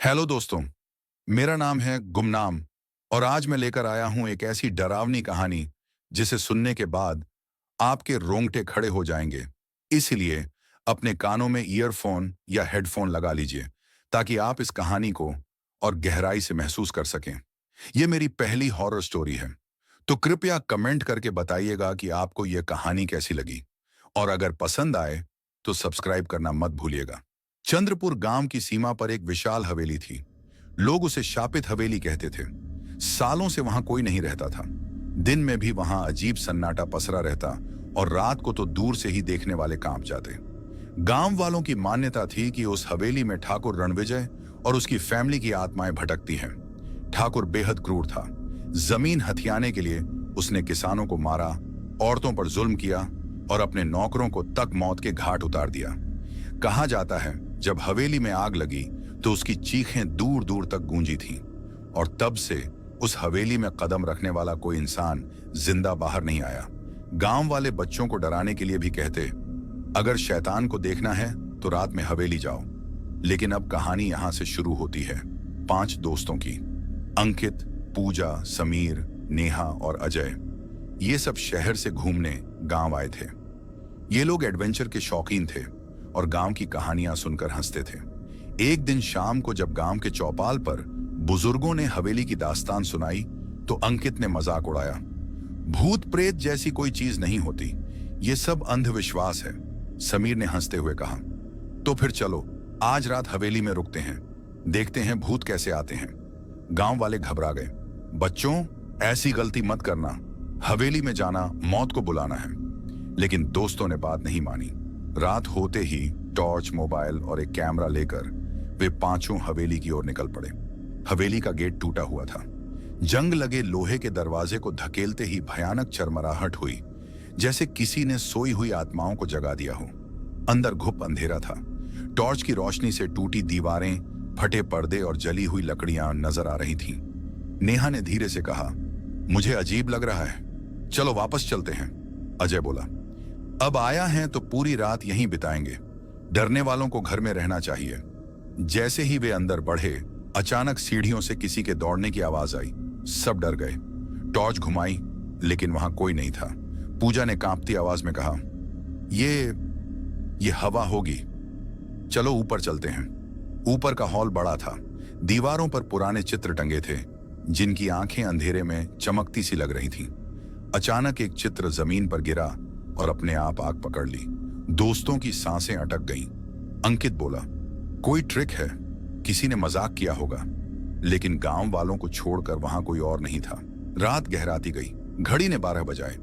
Hello दोस्तों। मेरा नाम है गुमनाम और आज मैं लेकर आया हूं एक ऐसी डरावनी कहानी जिसे सुनने के बाद आपके रोंगटे खड़े हो जाएंगे। इसलिए अपने कानों में ईयरफोन या हेडफोन लगा लीजिए ताकि आप इस कहानी को और गहराई से महसूस कर सकें। यह मेरी पहली हॉरर स्टोरी है, तो कृपया कमेंट करके बताइएगा कि आपको यह कहानी कैसी लगी, और अगर पसंद आए तो सब्सक्राइब करना मत भूलिएगा। चंद्रपुर गांव की सीमा पर एक विशाल हवेली थी। लोग उसे शापित हवेली कहते थे। सालों से वहां कोई नहीं रहता था। दिन में भी वहां अजीब सन्नाटा पसरा रहता और रात को तो दूर से ही देखने वाले कांप जाते। गांव वालों की मान्यता थी कि उस हवेली में ठाकुर रणविजय और उसकी फैमिली की आत्माएं भटकती हैं। ठाकुर बेहद क्रूर था। जमीन हथियाने के लिए उसने किसानों को मारा, औरतों पर जुल्म किया और अपने नौकरों को तक मौत के घाट उतार दिया। कहा जाता है जब हवेली में आग लगी तो उसकी चीखें दूर दूर तक गूंजी थीं और तब से उस हवेली में कदम रखने वाला कोई इंसान जिंदा बाहर नहीं आया। गांव वाले बच्चों को डराने के लिए भी कहते, अगर शैतान को देखना है तो रात में हवेली जाओ। लेकिन अब कहानी यहां से शुरू होती है 5 दोस्तों की। अंकित, पूजा, समीर, नेहा और अजय, ये सब शहर से घूमने गांव आए थे। ये लोग एडवेंचर के शौकीन थे और गांव की कहानियां सुनकर हंसते थे। एक दिन शाम को जब गांव के चौपाल पर बुजुर्गों ने हवेली की दास्तान सुनाई तो अंकित ने मजाक उड़ाया, भूत प्रेत जैसी कोई चीज नहीं होती, ये सब अंधविश्वास है। समीर ने हंसते हुए कहा, तो फिर चलो आज रात हवेली में रुकते हैं, देखते हैं भूत कैसे आते हैं। गांव वाले घबरा गए। बच्चों, ऐसी गलती मत करना, हवेली में जाना मौत को बुलाना है। लेकिन दोस्तों ने बात नहीं मानी। रात होते ही टॉर्च, मोबाइल और एक कैमरा लेकर वे पांचों हवेली की ओर निकल पड़े। हवेली का गेट टूटा हुआ था। जंग लगे लोहे के दरवाजे को धकेलते ही भयानक चरमराहट हुई, जैसे किसी ने सोई हुई आत्माओं को जगा दिया हो। अंदर घुप अंधेरा था। टॉर्च की रोशनी से टूटी दीवारें, फटे पर्दे और जली हुई लकड़ियां नजर आ रही थीं। नेहा ने धीरे से कहा, मुझे अजीब लग रहा है, चलो वापस चलते हैं। अजय बोला, अब आया हैं तो पूरी रात यहीं बिताएंगे, डरने वालों को घर में रहना चाहिए। जैसे ही वे अंदर बढ़े, अचानक सीढ़ियों से किसी के दौड़ने की आवाज आई। सब डर गए। टॉर्च घुमाई लेकिन वहां कोई नहीं था। पूजा ने कांपती आवाज में कहा, ये हवा होगी, चलो ऊपर चलते हैं। ऊपर का हॉल बड़ा था। दीवारों पर पुराने चित्र टंगे थे जिनकी आंखें अंधेरे में चमकती सी लग रही थीं। अचानक एक चित्र जमीन पर गिरा और अपने आप आग पकड़ ली। दोस्तों की सांसें अटक गईं। अंकित बोला, कोई ट्रिक है, किसी ने मजाक किया होगा। लेकिन गांव वालों को छोड़कर वहां कोई और नहीं था। रात गहराती गई। घड़ी ने 12 बजाए।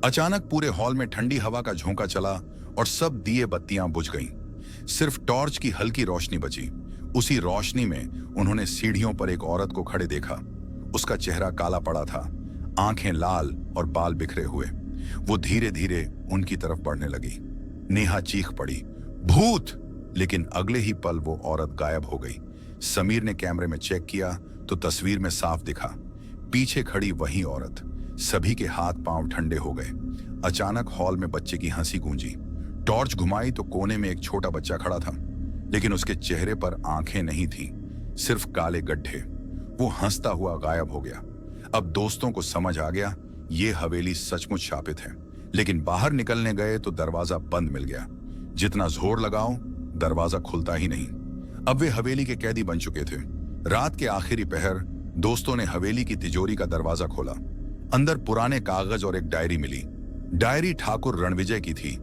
अचानक पूरे हॉल में ठंडी हवा का झोंका चला और सब दिए बत्तियां बुझ गईं। सिर्फ टॉर्च की हल्की रोशनी बची। उसी रोशनी में उन्होंने सीढ़ियों पर एक औरत को खड़े देखा। उसका चेहरा काला पड़ा था, आंखें लाल और बाल बिखरे हुए। वो धीरे धीरे उनकी तरफ बढ़ने लगी। नेहा चीख पड़ी, भूत! लेकिन अगले ही पल वो औरत गायब हो गई। समीर ने कैमरे में चेक किया तो तस्वीर में साफ दिखा, पीछे खड़ी वही औरत। सभी के हाथ पांव ठंडे हो गए। अचानक हॉल में बच्चे की हंसी गूंजी। टॉर्च घुमाई तो कोने में एक छोटा बच्चा खड़ा था, लेकिन उसके चेहरे पर आंखें नहीं थीं, सिर्फ काले गड्ढे। वो हंसता हुआ गायब हो गया। अब दोस्तों को समझ आ गया ये हवेली सचमुच शापित है। लेकिन बाहर निकलने गए तो दरवाजा बंद मिल गया। जितना जोर लगाओ दरवाजा खुलता ही नहीं। अब वे हवेली के कैदी बन चुके थे। रात के आखिरी पहर दोस्तों ने हवेली की तिजोरी का दरवाजा खोला। अंदर पुराने कागज और एक डायरी मिली। डायरी ठाकुर रणविजय की थी।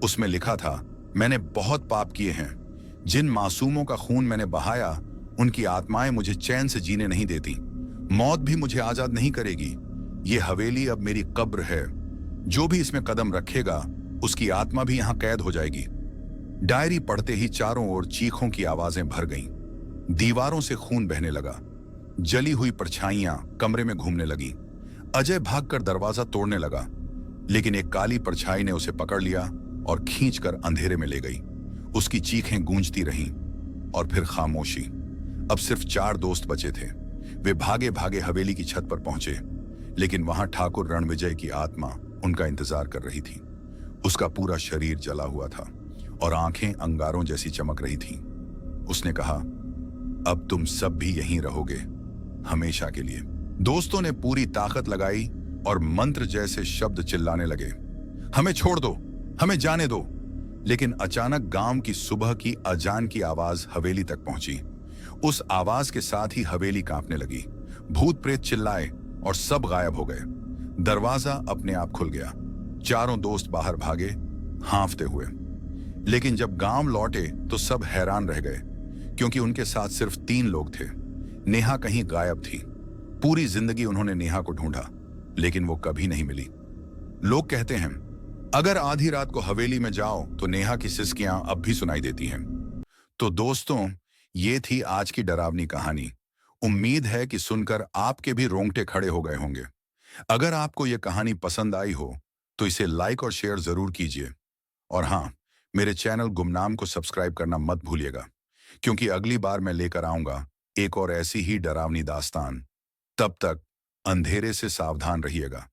उसमें लिखा था, मैंने बहुत पाप किए हैं। जिन मासूमों का खून मैंने बहाया उनकी आत्माएं मुझे चैन से जीने नहीं देती। मौत भी मुझे आजाद नहीं करेगी। ये हवेली अब मेरी कब्र है। जो भी इसमें कदम रखेगा उसकी आत्मा भी यहां कैद हो जाएगी। डायरी पढ़ते ही चारों ओर चीखों की आवाजें भर गईं। दीवारों से खून बहने लगा। जली हुई परछाइयां कमरे में घूमने लगी। अजय भागकर दरवाजा तोड़ने लगा, लेकिन एक काली परछाई ने उसे पकड़ लिया और खींचकर अंधेरे में ले गई। उसकी चीखें गूंजती रहीं और फिर खामोशी। अब सिर्फ 4 दोस्त बचे थे। वे भागे भागे हवेली की छत पर पहुंचे, लेकिन वहां ठाकुर रणविजय की आत्मा उनका इंतजार कर रही थी। उसका पूरा शरीर जला हुआ था और आंखें अंगारों जैसी चमक रही थीं। उसने कहा, अब तुम सब भी यहीं रहोगे, हमेशा के लिए। दोस्तों ने पूरी ताकत लगाई और मंत्र जैसे शब्द चिल्लाने लगे, हमें छोड़ दो, हमें जाने दो। लेकिन अचानक गांव की सुबह की अजान की आवाज हवेली तक पहुंची। उस आवाज के साथ ही हवेली कांपने लगी। भूत प्रेत चिल्लाए और सब गायब हो गए। दरवाजा अपने आप खुल गया। चारों दोस्त बाहर भागे, हांफते हुए। लेकिन जब गांव लौटे तो सब हैरान रह गए, क्योंकि उनके साथ सिर्फ 3 लोग थे। नेहा कहीं गायब थी। पूरी जिंदगी उन्होंने नेहा को ढूंढा, लेकिन वो कभी नहीं मिली। लोग कहते हैं, अगर आधी रात को हवेली में जाओ तो नेहा की सिसकियां अब भी सुनाई देती हैं। तो दोस्तों, ये थी आज की डरावनी कहानी। उम्मीद है कि सुनकर आपके भी रोंगटे खड़े हो गए होंगे। अगर आपको ये कहानी पसंद आई हो तो इसे लाइक और शेयर जरूर कीजिए। और हाँ, मेरे चैनल गुमनाम को सब्सक्राइब करना मत भूलिएगा, क्योंकि अगली बार मैं लेकर आऊंगा एक और ऐसी ही डरावनी दास्तान। तब तक अंधेरे से सावधान रहिएगा।